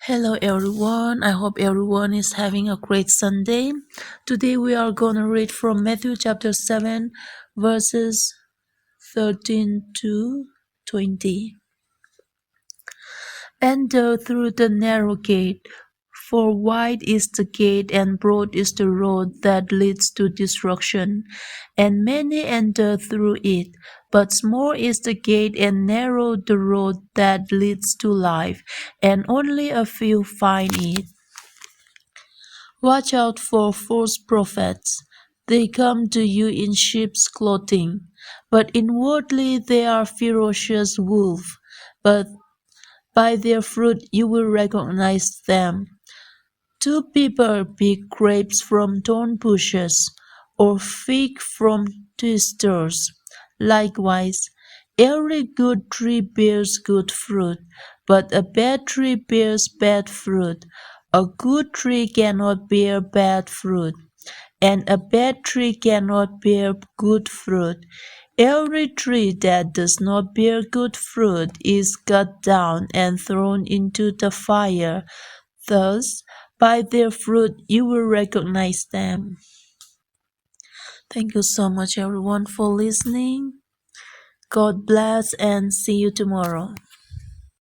Hello everyone, I hope everyone is having a great Sunday. Today we are going to read from Matthew chapter 7 verses 13 to 20. Enter through the narrow gate, for wide is the gate and broad is the road that leads to destruction, and many enter through it. But small is the gate and narrow the road that leads to life, and only a few find it. Watch out for false prophets. They come to you in sheep's clothing, but inwardly they are ferocious wolves. But by their fruit you will recognize them. Do people pick grapes from thorn bushes, or fig from thistles? Likewise, every good tree bears good fruit, but a bad tree bears bad fruit. A good tree cannot bear bad fruit, and a bad tree cannot bear good fruit. Every tree that does not bear good fruit is cut down and thrown into the fire. Thus, by their fruit you will recognize them. Thank you so much, everyone, for listening. God bless and see you tomorrow.